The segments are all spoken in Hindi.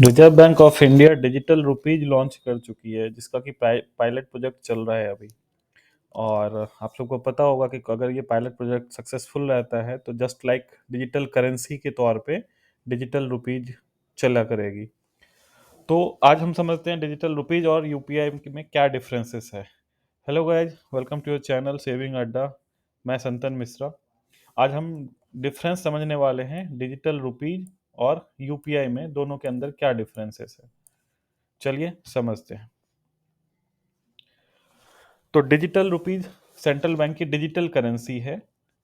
Reserve bank of India digital rupees launch कर चुकी है जिसका कि पायलट प्रोजेक्ट चल रहा है अभी। और आप लोग को पता होगा कि अगर ये पायलट प्रोजेक्ट सक्सेसफुल रहता है तो जस्ट लाइक डिजिटल करेंसी के तौर पे डिजिटल रुपीज चला करेगी। तो आज हम समझते हैं डिजिटल रुपीज और यूपीआई में क्या डिफरेंसेस है। Hello guys, welcome to your channel saving Adda. मैं संतन मिश्रा। आज हम डिफरेंस समझने वाले हैं डिजिटल रुपीज और यूपीआई में, दोनों के अंदर क्या डिफरेंसेस है। चलिए समझते हैं। तो डिजिटल रुपीज सेंट्रल बैंक की डिजिटल करेंसी है।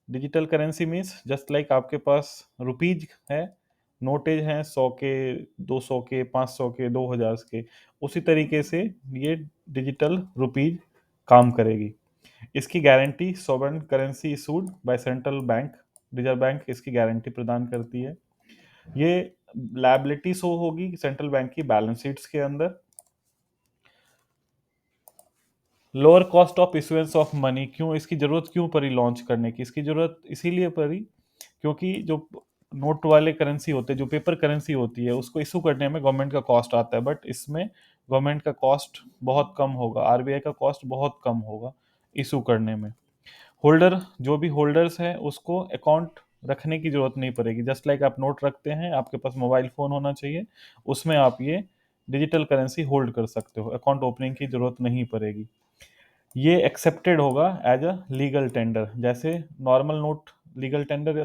Digital currency means just like आपके पास रुपीज है, नोटेज हैं 100 के, 200 के, 500 के, 2000 के, उसी तरीके से ये डिजिटल रुपीज काम करेगी। इसकी guarantee sovereign currency issued by central bank, reserve bank इसकी गारंटी प्रदान करती है। ये लायबिलिटी शो होगी सेंट्रल बैंक की बैलेंस शीट्स के अंदर। Lower cost of issuance of money, क्यों इसकी जरूरत क्यों पड़ी लॉन्च करने की? इसकी जरूरत इसीलिए पड़ी क्योंकि जो नोट वाले करेंसी होते हैं, जो पेपर करेंसी होती है, उसको इशू करने में गवर्नमेंट का कॉस्ट आता है, बट इसमें गवर्नमेंट का कॉस्ट बहुत कम होगा, आरबीआई का कॉस्ट बहुत कम होगा इशू करने में। होल्डर, जो भी होल्डर्स हैं उसको अकाउंट रखने की जरूरत नहीं पड़ेगी। जस्ट लाइक आप नोट रखते हैं, आपके पास मोबाइल फोन होना चाहिए, उसमें आप ये डिजिटल करेंसी होल्ड कर सकते हो, अकाउंट ओपनिंग की जरूरत नहीं पड़ेगी। ये एक्सेप्टेड होगा एज अ लीगल टेंडर, जैसे normal note legal tender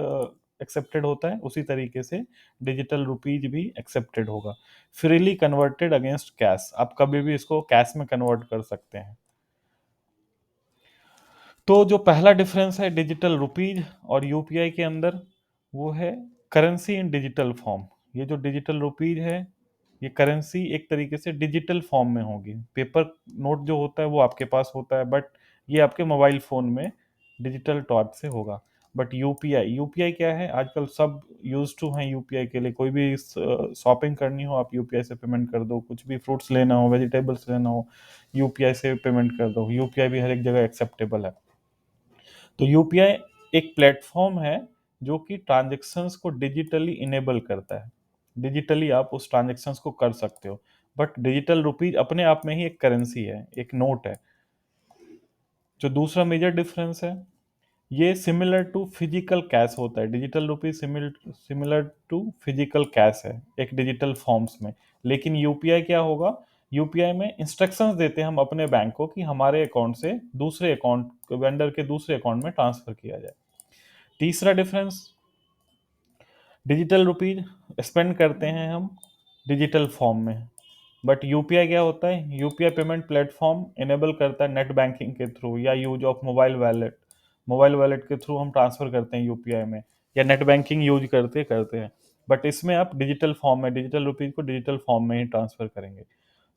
accepted होता है, उसी तरीके से डिजिटल रुपीज भी एक्सेप्टेड होगा। फ्रीली कन्वर्टेड अगेंस्ट कैश, आप कभी भी इसको कैश में कन्वर्ट कर सकते हैं। तो जो पहला डिफरेंस है डिजिटल रुपीज और यूपीआई के अंदर, वो है करेंसी इन डिजिटल फॉर्म। ये जो डिजिटल रुपीज है, ये करेंसी एक तरीके से डिजिटल फॉर्म में होगी। पेपर नोट जो होता है वो आपके पास होता है, बट ये आपके मोबाइल फोन में डिजिटल टॉप से होगा। बट यूपीआई, यूपीआई क्या है? आजकल सब यूज टू हैं यूपीआई के लिए। कोई भी शॉपिंग करनी हो, आप यूपीआई से पेमेंट कर दो। कुछ भी फ्रूट्स लेना हो, वेजिटेबल्स लेना हो, यूपीआई से पेमेंट कर दो। यूपीआई भी हर एक जगह एक्सेप्टेबल है। तो यूपीआई एक प्लेटफॉर्म है जो कि ट्रांजेक्शन्स को डिजिटली इनेबल करता है। डिजिटली आप उस ट्रांजेक्शन्स को कर सकते हो। बट डिजिटल रुपीज अपने आप में ही एक करेंसी है, एक नोट है। जो दूसरा मेजर डिफरेंस है, ये सिमिलर टू फिजिकल कैश होता है। Digital rupees similar to physical cash है एक डिजिटल फॉर्म्स में। लेकिन यूपीआई क्या होगा? यूपीआई में इंस्ट्रक्शंस देते हैं हम अपने बैंक को कि हमारे अकाउंट से दूसरे अकाउंट, वेंडर के दूसरे अकाउंट में ट्रांसफर किया जाए। तीसरा डिफरेंस, डिजिटल रुपीज स्पेंड करते हैं हम डिजिटल फॉर्म में, बट यूपीआई क्या होता है? यूपीआई पेमेंट प्लेटफॉर्म इनेबल करता है नेट बैंकिंग के थ्रू या use of mobile wallet. Mobile wallet के थ्रू हम ट्रांसफर करते हैं यूपीआई में, या नेट बैंकिंग यूज करते करते हैं। बट इसमें आप डिजिटल फॉर्म में डिजिटल रुपीज को डिजिटल फॉर्म में ही ट्रांसफर करेंगे।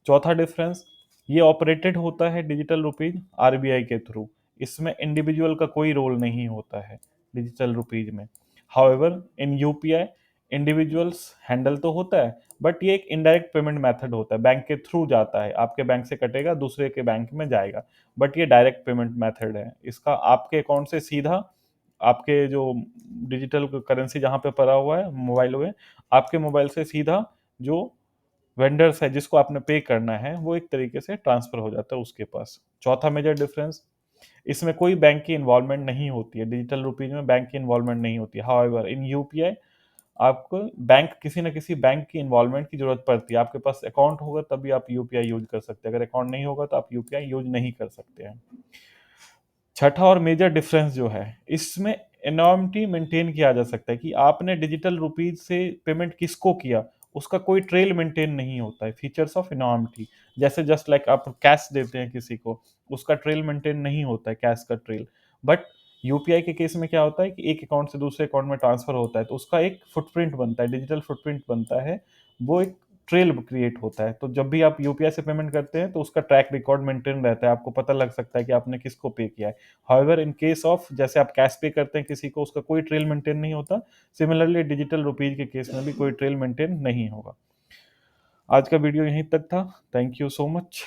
चौथा डिफरेंस, ये ऑपरेटेड होता है डिजिटल रुपीज आरबीआई के थ्रू। इसमें इंडिविजुअल का कोई रोल नहीं होता है डिजिटल रुपीज में। हाउएवर इन यूपीआई इंडिविजुअल्स हैंडल तो होता है, बट ये एक इनडायरेक्ट पेमेंट मेथड होता है, बैंक के थ्रू जाता है, आपके बैंक से कटेगा, दूसरे के बैंक में जाएगा। बट ये डायरेक्ट पेमेंट मेथड है, इसका आपके अकाउंट से सीधा आपके जो डिजिटल करेंसी जहाँ पे पड़ा हुआ है मोबाइल में, आपके मोबाइल से सीधा जो वेंडर्स है जिसको आपने पे करना है, वो एक तरीके से ट्रांसफर हो जाता है उसके पास। चौथा मेजर डिफरेंस, इसमें कोई बैंक की इन्वॉल्वमेंट नहीं होती है। डिजिटल रुपीज में बैंक की इन्वॉल्वमेंट नहीं होती है। हाउएवर इन यूपीआई आपको बैंक, किसी न किसी बैंक की इन्वॉल्वमेंट की जरूरत पड़ती है। आपके पास अकाउंट होगा तभी आप यूपीआई यूज कर सकते हैं, अगर अकाउंट नहीं होगा तो आप यूपीआई यूज नहीं कर सकते हैं। छठा और मेजर डिफरेंस जो है, इसमें एनोनिमिटी मेंटेन किया जा सकता है कि आपने डिजिटल रुपीज से पेमेंट किसको किया, उसका कोई ट्रेल मेंटेन नहीं होता है। फीचर्स ऑफ एनोनिमिटी, जैसे जस्ट लाइक आप कैश देते हैं किसी को, उसका ट्रेल मेंटेन नहीं होता है, कैश का ट्रेल। बट यूपीआई के केस में क्या होता है कि एक अकाउंट से दूसरे अकाउंट में ट्रांसफर होता है तो उसका एक फुटप्रिंट बनता है, डिजिटल फुटप्रिंट बनता है, वो एक ट्रेल क्रिएट होता है। तो जब भी आप यूपीआई से पेमेंट करते हैं तो उसका ट्रैक रिकॉर्ड मेंटेन रहता है, आपको पता लग सकता है कि आपने किसको पे किया है। हाउएवर इन केस ऑफ जैसे आप कैश पे करते हैं किसी को, उसका कोई ट्रेल मेंटेन नहीं होता। सिमिलरली डिजिटल रुपीज के केस में भी कोई ट्रेल मेंटेन नहीं होगा। आज का वीडियो यहीं तक था। Thank you so much.